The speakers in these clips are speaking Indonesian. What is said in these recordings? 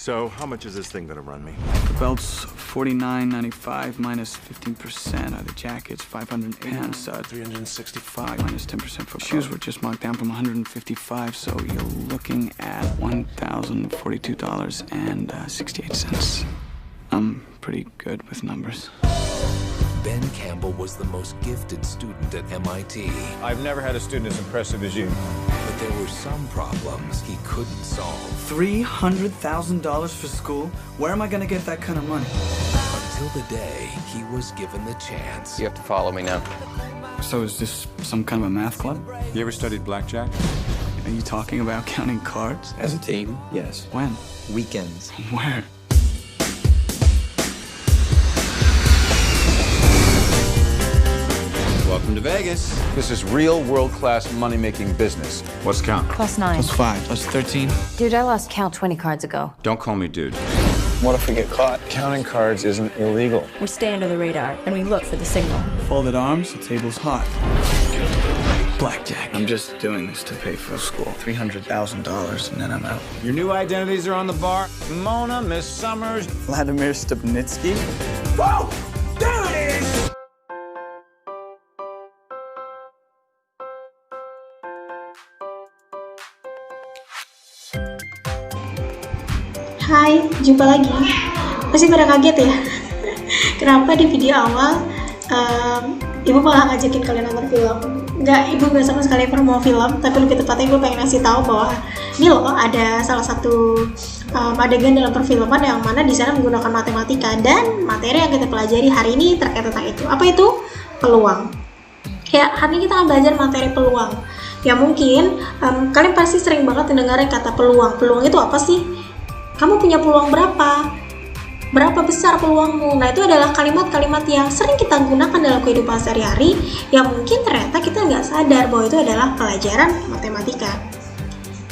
So, how much is this thing gonna run me? The belt's $49.95 minus 15%. The jacket's $508 and $365 minus 10% for shoes were just marked down from $155, so you're looking at $1,042.68. I'm pretty good with numbers. Ben Campbell was the most gifted student at MIT. I've never had a student as impressive as you. But there were some problems he couldn't solve. $300,000 for school? Where am I gonna get that kind of money? Until the day he was given the chance. You have to follow me now. So is this some kind of a math club? You ever studied blackjack? Are you talking about counting cards? As a team, yes. When? Weekends. Where? Welcome to Vegas. This is real world-class money-making business. What's count? +9. +5, +13. Dude, I lost count 20 cards ago. Don't call me dude. What if we get caught? Counting cards isn't illegal. We stay under the radar and we look for the signal. Folded arms, the table's hot. Blackjack. I'm just doing this to pay for school. $300,000 and then I'm out. Your new identities are on the bar. Mona, Miss Summers. Vladimir Stupnitsky. Whoa! There it is! Hai, jumpa lagi. Pasti pada kaget ya? Kenapa di video awal ibu malah ngajakin kalian nonton film? Ibu nggak sama sekali promo film, tapi lebih tepatnya gue pengen ngasih tahu bahwa ini loh ada salah satu adegan dalam perfilman yang mana di sana menggunakan matematika, dan materi yang kita pelajari hari ini terkait tentang itu. Apa itu? Peluang. Ya, hari ini kita akan belajar materi peluang. Ya mungkin kalian pasti sering banget mendengar kata peluang. Peluang itu apa sih? Kamu punya peluang berapa? Berapa besar peluangmu? Nah, itu adalah kalimat-kalimat yang sering kita gunakan dalam kehidupan sehari-hari yang mungkin ternyata kita nggak sadar bahwa itu adalah pelajaran matematika.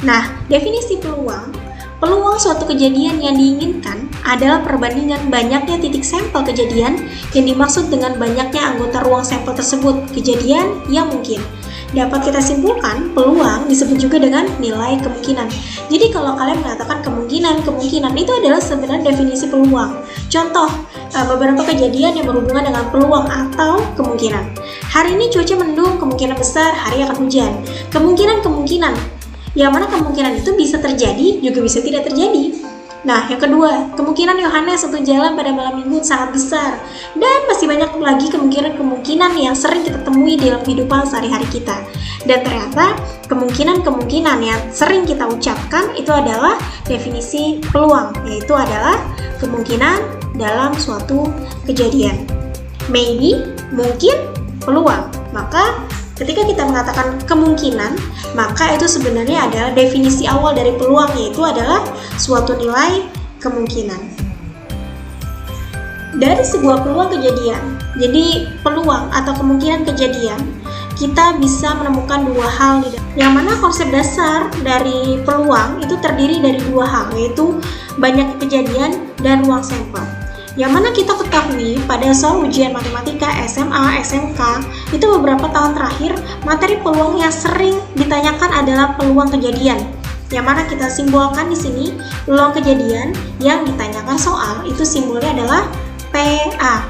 Nah, definisi peluang. Peluang suatu kejadian yang diinginkan adalah perbandingan banyaknya titik sampel kejadian yang dimaksud dengan banyaknya anggota ruang sampel tersebut, kejadian yang mungkin. Dapat kita simpulkan, peluang disebut juga dengan nilai kemungkinan. Jadi kalau kalian mengatakan kemungkinan itu adalah sebenarnya definisi peluang. Contoh, beberapa kejadian yang berhubungan dengan peluang atau kemungkinan. Hari ini cuaca mendung, kemungkinan besar hari akan hujan. Kemungkinan, yang mana kemungkinan itu bisa terjadi, juga bisa tidak terjadi. Nah, yang kedua, kemungkinan Yohanes untuk jalan pada malam minggu sangat besar. Dan masih banyak lagi kemungkinan yang sering kita temui dalam kehidupan sehari-hari kita. Dan ternyata kemungkinan yang sering kita ucapkan itu adalah definisi peluang, yaitu adalah kemungkinan dalam suatu kejadian. Maybe, mungkin, peluang. Maka ketika kita mengatakan kemungkinan, maka itu sebenarnya adalah definisi awal dari peluang, yaitu adalah suatu nilai kemungkinan. Dari sebuah peluang kejadian, jadi peluang atau kemungkinan kejadian, kita bisa menemukan dua hal, yang mana konsep dasar dari peluang itu terdiri dari dua hal, yaitu banyak kejadian dan ruang sampel. Yang mana kita ketahui pada soal ujian matematika SMA, SMK, itu beberapa tahun terakhir materi peluang yang sering ditanyakan adalah peluang kejadian. Yang mana kita simbolkan di sini peluang kejadian yang ditanyakan soal itu simbolnya adalah PA.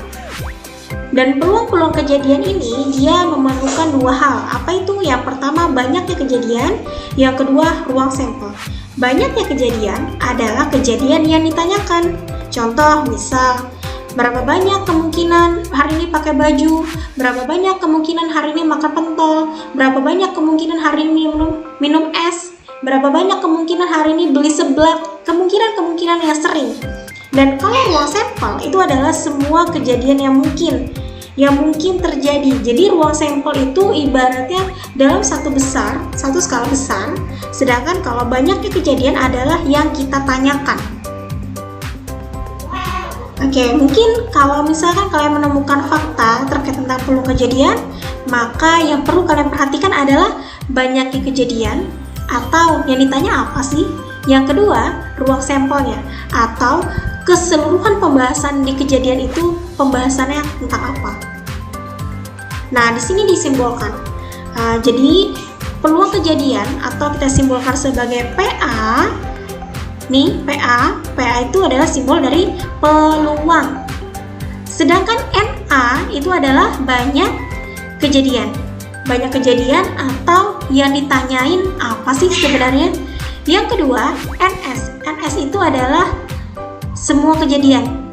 Dan peluang-peluang kejadian ini dia memerlukan dua hal. Apa itu? Yang pertama banyaknya kejadian, yang kedua ruang sampel. Banyaknya kejadian adalah kejadian yang ditanyakan. Contoh, misal, berapa banyak kemungkinan hari ini pakai baju, berapa banyak kemungkinan hari ini makan pentol, berapa banyak kemungkinan hari ini minum es, berapa banyak kemungkinan hari ini beli seblak, kemungkinan yang sering. Dan kalau ruang sampel itu adalah semua kejadian yang mungkin terjadi. Jadi ruang sampel itu ibaratnya dalam satu skala besar, sedangkan kalau banyaknya kejadian adalah yang kita tanyakan. Oke, mungkin kalau misalkan kalian menemukan fakta terkait tentang peluang kejadian, maka yang perlu kalian perhatikan adalah banyaknya kejadian, atau yang ditanya apa sih? Yang kedua, ruang sampelnya, atau keseluruhan pembahasan di kejadian itu pembahasannya tentang apa. Nah, di sini disimbolkan. Jadi, peluang kejadian atau kita simbolkan sebagai PA Nih, PA itu adalah simbol dari peluang. Sedangkan NA itu adalah banyak kejadian. Banyak kejadian atau yang ditanyain apa sih sebenarnya? Yang kedua, NS itu adalah semua kejadian.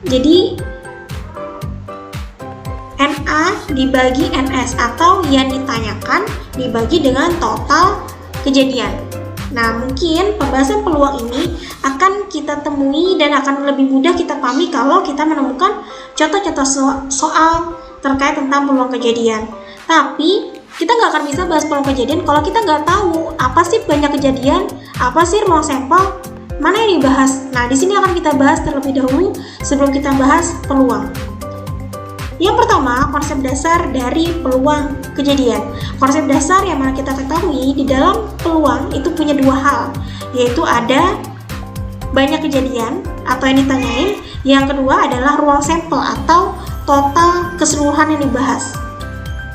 Jadi NA dibagi NS atau yang ditanyakan dibagi dengan total kejadian. Nah, mungkin pembahasan peluang ini akan kita temui dan akan lebih mudah kita pahami kalau kita menemukan contoh-contoh soal terkait tentang peluang kejadian. Tapi kita nggak akan bisa bahas peluang kejadian kalau kita nggak tahu apa sih banyak kejadian, apa sih ruang sampel, mana yang dibahas. Nah, di sini akan kita bahas terlebih dahulu sebelum kita bahas peluang. Yang pertama, konsep dasar dari peluang kejadian. Konsep dasar yang mana kita ketahui di dalam peluang itu punya dua hal, yaitu ada banyak kejadian atau yang ditanyain. Yang kedua adalah ruang sampel atau total keseluruhan yang dibahas.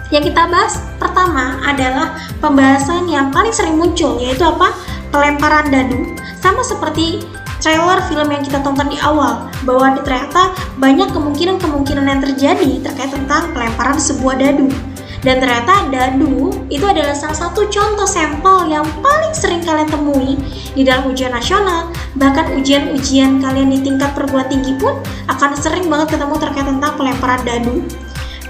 Yang kita bahas pertama adalah pembahasan yang paling sering muncul, yaitu apa? Pelemparan dadu. Sama seperti trailer film yang kita tonton di awal, bahwa ternyata banyak kemungkinan yang terjadi terkait tentang pelemparan sebuah dadu. Dan ternyata dadu itu adalah salah satu contoh sampel yang paling sering kalian temui di dalam ujian nasional. Bahkan ujian-ujian kalian di tingkat perguruan tinggi pun akan sering banget ketemu terkait tentang pelemparan dadu.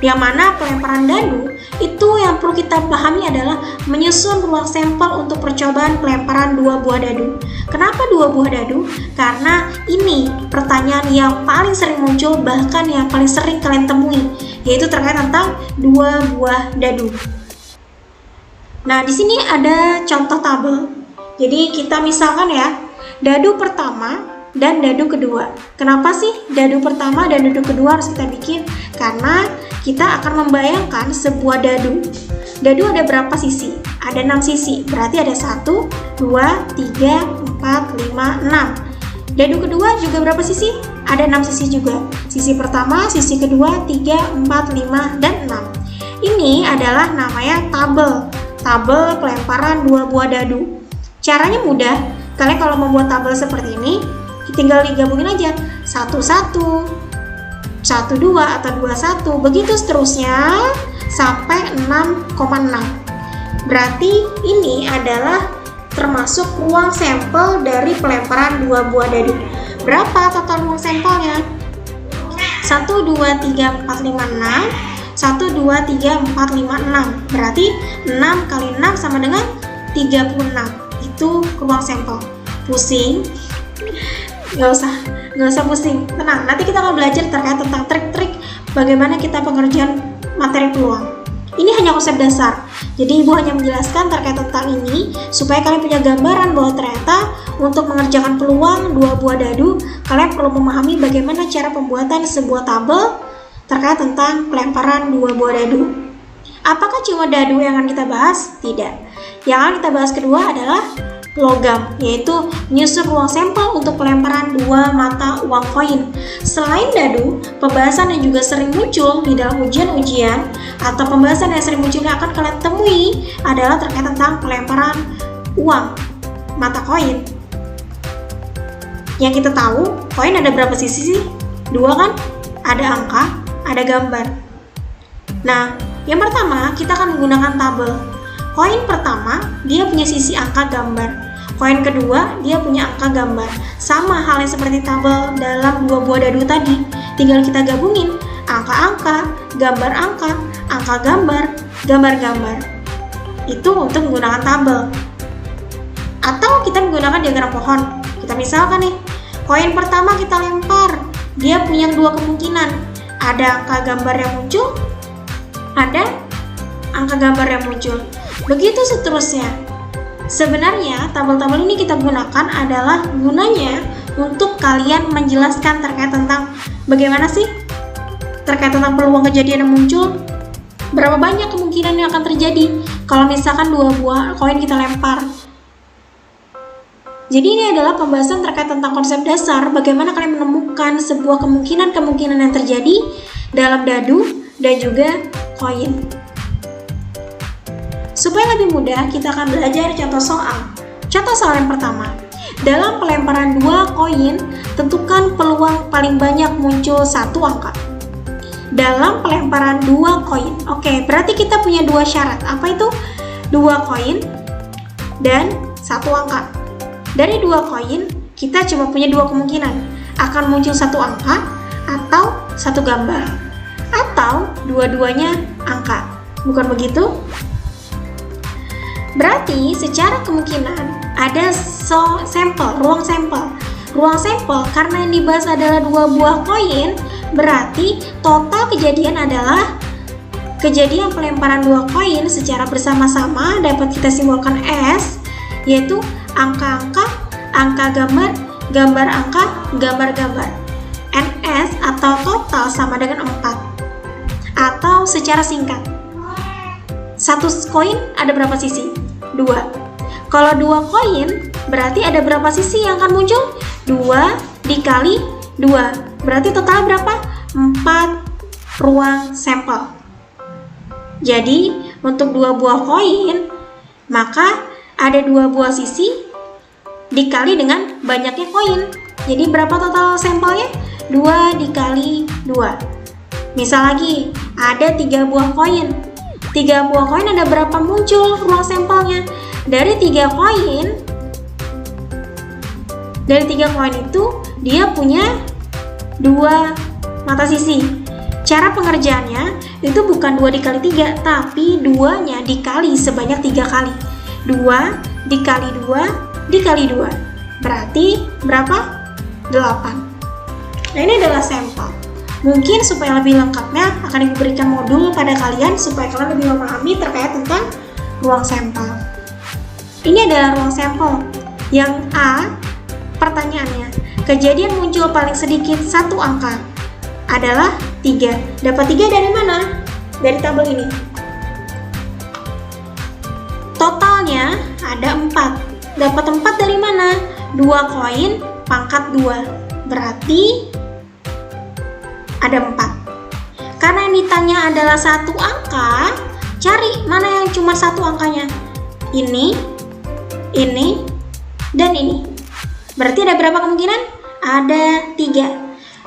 Yang mana pelemparan dadu itu yang perlu kita pahami adalah menyusun ruang sampel untuk percobaan pelemparan 2 buah dadu. Kenapa 2 buah dadu? Karena ini pertanyaan yang paling sering muncul, bahkan yang paling sering kalian temui, yaitu terkait tentang 2 buah dadu. Nah, di sini ada contoh tabel. Jadi kita misalkan ya, dadu pertama dan dadu kedua. Kenapa sih dadu pertama dan dadu kedua harus kita bikin? Karena kita akan membayangkan sebuah dadu. Dadu ada berapa sisi? Ada 6 sisi. Berarti ada 1, 2, 3, 4, 5, 6. Dadu kedua juga berapa sisi? Ada 6 sisi juga. Sisi pertama, sisi kedua, 3, 4, 5, dan 6. Ini adalah namanya tabel. Tabel pelemparan 2 buah dadu. Caranya mudah. Kalian kalau membuat tabel seperti ini, tinggal digabungin aja 1, 1, 1, 2 atau 2, 1, begitu seterusnya sampai 6,6. Berarti ini adalah termasuk ruang sampel dari pelemparan 2 buah dadu. Berapa total ruang sampelnya? 1, 2, 3, 4, 5, 6. 1, 2, 3, 4, 5, 6. Berarti 6 kali 6 sama dengan 36. Itu ruang sampel. Pusing? Nggak usah pusing, tenang. Nanti kita akan belajar terkait tentang trik-trik bagaimana kita pengerjaan materi peluang. Ini hanya konsep dasar, jadi Ibu hanya menjelaskan terkait tentang ini supaya kalian punya gambaran bahwa ternyata untuk mengerjakan peluang 2 buah dadu, kalian perlu memahami bagaimana cara pembuatan sebuah tabel terkait tentang pelemparan 2 buah dadu. Apakah cuma dadu yang akan kita bahas? Tidak. Yang akan kita bahas kedua adalah logam, yaitu menyusun ruang sampel untuk pelemparan 2 mata uang koin. Selain dadu, pembahasan yang juga sering muncul di dalam ujian-ujian atau pembahasan yang sering muncul yang akan kalian temui adalah terkait tentang pelemparan uang mata koin. Yang kita tahu, koin ada berapa sisi sih? 2 kan? Ada angka, ada gambar. Nah, yang pertama kita akan menggunakan tabel. Koin pertama, dia punya sisi angka gambar. Koin kedua, dia punya angka gambar. Sama halnya seperti tabel dalam 2 buah dadu tadi. Tinggal kita gabungin angka-angka, angka gambar, gambar-gambar. Itu untuk menggunakan tabel. Atau kita menggunakan diagram pohon. Kita misalkan nih, koin pertama kita lempar. Dia punya 2 kemungkinan. Ada angka gambar yang muncul, ada angka gambar yang muncul. Begitu seterusnya. Sebenarnya tabel-tabel ini kita gunakan adalah gunanya untuk kalian menjelaskan terkait tentang bagaimana sih terkait tentang peluang kejadian yang muncul. Berapa banyak kemungkinan yang akan terjadi kalau misalkan 2 buah koin kita lempar. Jadi ini adalah pembahasan terkait tentang konsep dasar bagaimana kalian menemukan sebuah kemungkinan yang terjadi dalam dadu dan juga koin. Supaya lebih mudah, kita akan belajar contoh soal. Contoh soal yang pertama. Dalam pelemparan 2 koin, tentukan peluang paling banyak muncul satu angka. Dalam pelemparan 2 koin. Oke, berarti kita punya 2 syarat. Apa itu? 2 koin dan 1 angka. Dari 2 koin, kita cuma punya 2 kemungkinan. Akan muncul 1 angka atau 1 gambar. Atau dua-duanya angka. Bukan begitu? Berarti secara kemungkinan ada ruang sampel. Ruang sampel karena yang dibahas adalah 2 buah koin, berarti total kejadian adalah kejadian pelemparan 2 koin secara bersama-sama dapat kita simbolkan S, yaitu angka-angka, angka gambar, gambar angka, gambar-gambar. NS atau total sama dengan 4. Atau secara singkat, 1 koin ada berapa sisi? 2. Kalau 2 koin, berarti ada berapa sisi yang akan muncul? 2 dikali 2. Berarti total berapa? 4 ruang sampel. Jadi, untuk 2 buah koin, maka ada 2 buah sisi dikali dengan banyaknya koin. Jadi, berapa total sampelnya? 2 dikali 2. Misal lagi, ada 3 buah koin. 3 buah koin ada berapa muncul ruang sampelnya? Dari 3 koin itu dia punya 2 mata sisi. Cara pengerjaannya itu bukan 2 dikali 3, tapi 2-nya dikali sebanyak 3 kali. 2 dikali 2 dikali 2. Berarti berapa? 8. Nah, ini adalah sampel. Mungkin supaya lebih lengkapnya akan Ibu berikan modul pada kalian supaya kalian lebih memahami terkait tentang ruang sampel. Ini adalah ruang sampel. Yang A, pertanyaannya, kejadian muncul paling sedikit 1 angka adalah 3. Dapat 3 dari mana? Dari tabel ini. Totalnya ada 4. Dapat 4 dari mana? 2 koin pangkat 2. Berarti ada 4. Karena yang ditanya adalah 1 angka, cari mana yang cuma 1 angkanya. Ini, dan ini. Berarti ada berapa kemungkinan? Ada 3.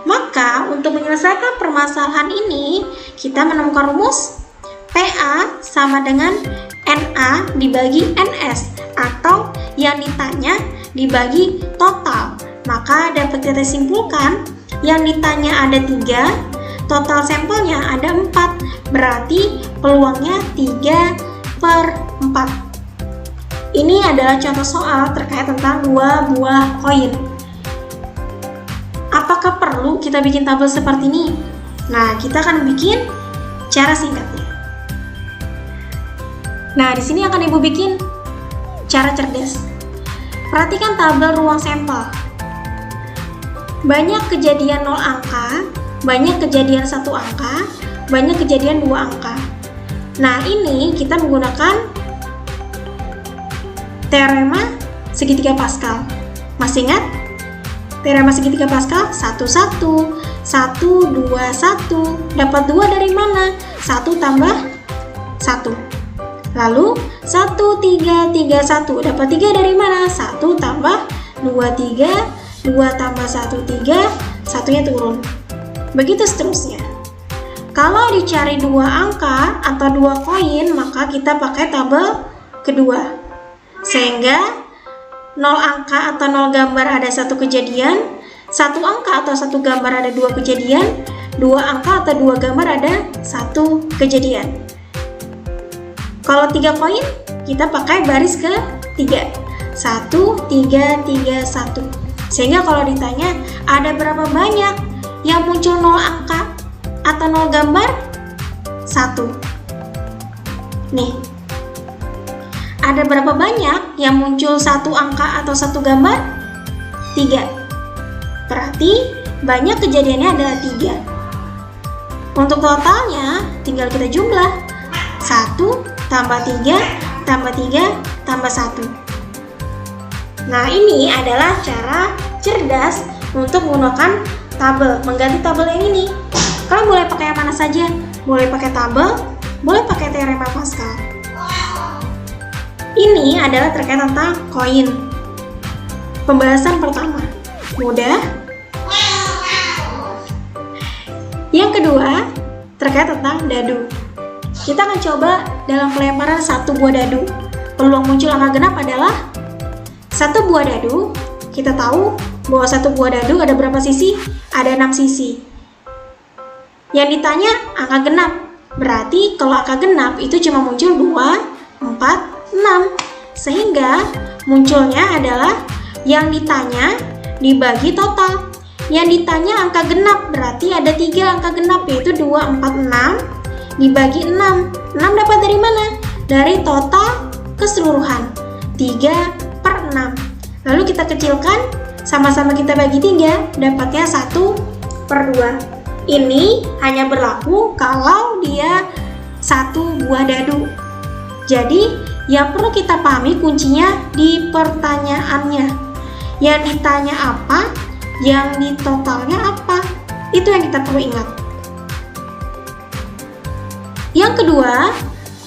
Maka untuk menyelesaikan permasalahan ini, kita menemukan rumus PA sama dengan NA dibagi NS, atau yang ditanya dibagi total. Maka dapat kita simpulkan yang ditanya ada 3, total sampelnya ada 4, berarti peluangnya 3/4. Ini adalah contoh soal terkait tentang 2 buah koin. Apakah perlu kita bikin tabel seperti ini? Nah, kita akan bikin cara singkatnya. Nah, di sini akan Ibu bikin cara cerdas. Perhatikan tabel ruang sampel. Banyak kejadian 0 angka, banyak kejadian 1 angka, banyak kejadian 2 angka. Nah, ini kita menggunakan teorema segitiga Pascal. Masih ingat? Teorema segitiga Pascal 1, 1, 1, 2, 1. Dapat 2 dari mana? 1 tambah 1. Lalu 1, 3, 3, 1. Dapat 3 dari mana? 1 tambah 2, 3. 2 tambah 1, 3. Satunya turun. Begitu seterusnya. Kalau dicari 2 angka atau 2 koin, maka kita pakai tabel kedua. Sehingga 0 angka atau 0 gambar ada 1 kejadian, 1 angka atau 1 gambar ada 2 kejadian, 2 angka atau 2 gambar ada 1 kejadian. Kalau 3 koin, kita pakai baris ke 3. 1, 3, 3, 1. Sehingga kalau ditanya ada berapa banyak yang muncul 0 angka atau 0 gambar? 1. Nih. Ada berapa banyak yang muncul 1 angka atau 1 gambar? 3. Berarti banyak kejadiannya adalah 3. Untuk totalnya tinggal kita jumlah. 1 tambah 3 tambah 3 tambah 1. Nah, ini adalah cara cerdas untuk menggunakan tabel, mengganti tabel yang ini. Kalian boleh pakai yang mana saja. Boleh pakai tabel, boleh pakai teorema Pascal. Ini adalah terkait tentang koin. pembahasan pertama. Mudah. Yang kedua, terkait tentang dadu. Kita akan coba dalam pelemparan satu buah dadu. Peluang muncul angka genap adalah satu buah dadu. Kita tahu bahwa satu buah dadu ada berapa sisi? Ada 6 sisi. Yang ditanya angka genap. Berarti kalau angka genap itu cuma muncul 2, 4, 6. Sehingga munculnya adalah yang ditanya dibagi total. Yang ditanya angka genap, berarti ada 3 angka genap, yaitu 2, 4, 6 dibagi 6. 6 dapat dari mana? Dari total keseluruhan, 3/6. Lalu kita kecilkan, sama-sama kita bagi 3, dapatnya 1/2. Ini hanya berlaku kalau dia satu buah dadu. Jadi yang perlu kita pahami kuncinya di pertanyaannya. Yang ditanya apa, yang ditotalnya apa, itu yang kita perlu ingat. Yang kedua,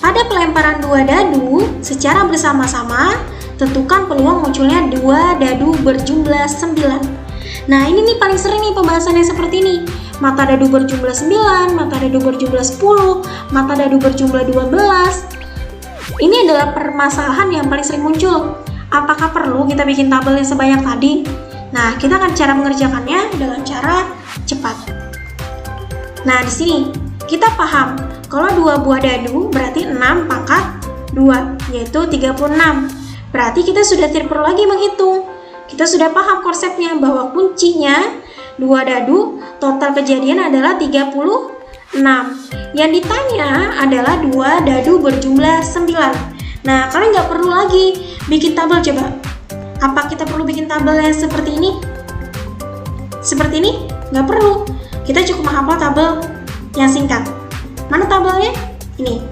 pada pelemparan 2 dadu secara bersama-sama, tentukan peluang munculnya 2 dadu berjumlah 9. Nah, ini nih paling sering nih pembahasannya seperti ini. Mata dadu berjumlah 9, mata dadu berjumlah 10, mata dadu berjumlah 12. Ini adalah permasalahan yang paling sering muncul. Apakah perlu kita bikin tabel yang sebanyak tadi? Nah, kita akan cara mengerjakannya dengan cara cepat. Nah, di sini kita paham kalau 2 buah dadu berarti 6 pangkat 2, yaitu 36. Berarti kita sudah tidak perlu lagi menghitung. Kita sudah paham konsepnya bahwa kuncinya 2 dadu, total kejadian adalah 36. Yang ditanya adalah 2 dadu berjumlah 9. Nah, kalian nggak perlu lagi bikin tabel coba. Apa kita perlu bikin tabel yang seperti ini? Seperti ini? Nggak perlu. Kita cukup menghafal tabel yang singkat. Mana tabelnya? Ini.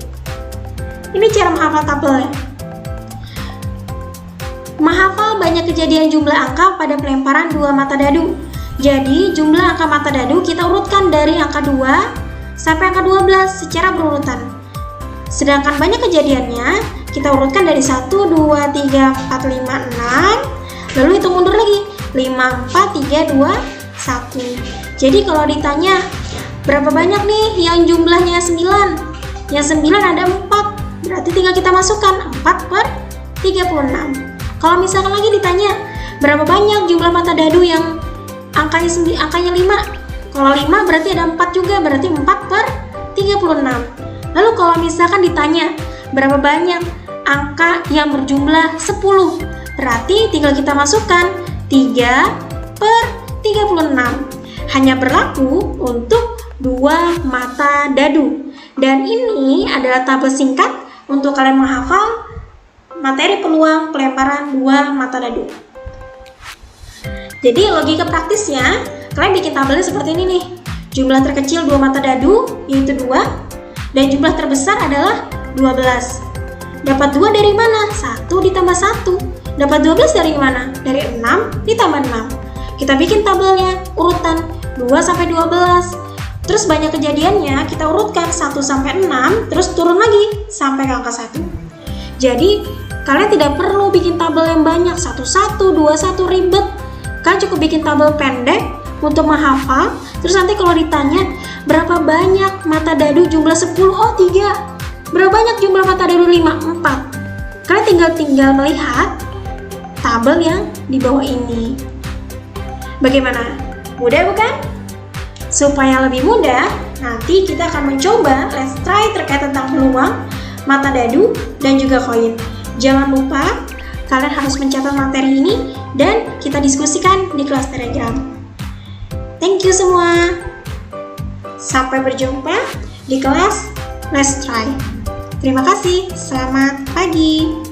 Ini cara menghafal tabelnya. Menghafal banyak kejadian jumlah angka pada pelemparan 2 mata dadu. Jadi, jumlah angka mata dadu kita urutkan dari angka 2 sampai angka 12 secara berurutan. Sedangkan banyak kejadiannya kita urutkan dari 1, 2, 3, 4, 5, 6. Lalu hitung mundur lagi. 5, 4, 3, 2, 1. Jadi kalau ditanya berapa banyak nih yang jumlahnya 9? Yang 9 ada 4. Berarti tinggal kita masukkan 4/36. Kalau misalkan lagi ditanya berapa banyak jumlah mata dadu yang angkanya 5? Kalau 5 berarti ada 4 juga, berarti 4/36. Lalu kalau misalkan ditanya berapa banyak angka yang berjumlah 10? Berarti tinggal kita masukkan 3/36. Hanya berlaku untuk 2 mata dadu. Dan ini adalah tabel singkat untuk kalian menghafal materi peluang pelemparan 2 mata dadu. Jadi logika praktisnya, kalian bikin tabelnya seperti ini nih. Jumlah terkecil 2 mata dadu, yaitu 2. Dan jumlah terbesar adalah 12. Dapat 2 dari mana? 1 ditambah 1. Dapat 12 dari mana? Dari 6 ditambah 6. Kita bikin tabelnya, urutan 2 sampai 12. Terus banyak kejadiannya kita urutkan 1 sampai 6, terus turun lagi sampai ke angka 1. Jadi, kalian tidak perlu bikin tabel yang banyak, 1-1, 2-1, ribet. Kalian cukup bikin tabel pendek untuk menghafal. Terus nanti kalau ditanya berapa banyak mata dadu jumlah 10? Oh, 3. Berapa banyak jumlah mata dadu 5? 4. Kalian tinggal melihat tabel yang di bawah ini. Bagaimana? Mudah bukan? Supaya lebih mudah, nanti kita akan mencoba let's try terkait tentang peluang, mata dadu, dan juga koin. Jangan lupa, kalian harus mencatat materi ini dan kita diskusikan di kelas Telegram. Thank you semua. Sampai berjumpa di kelas Let's Try. Terima kasih. Selamat pagi.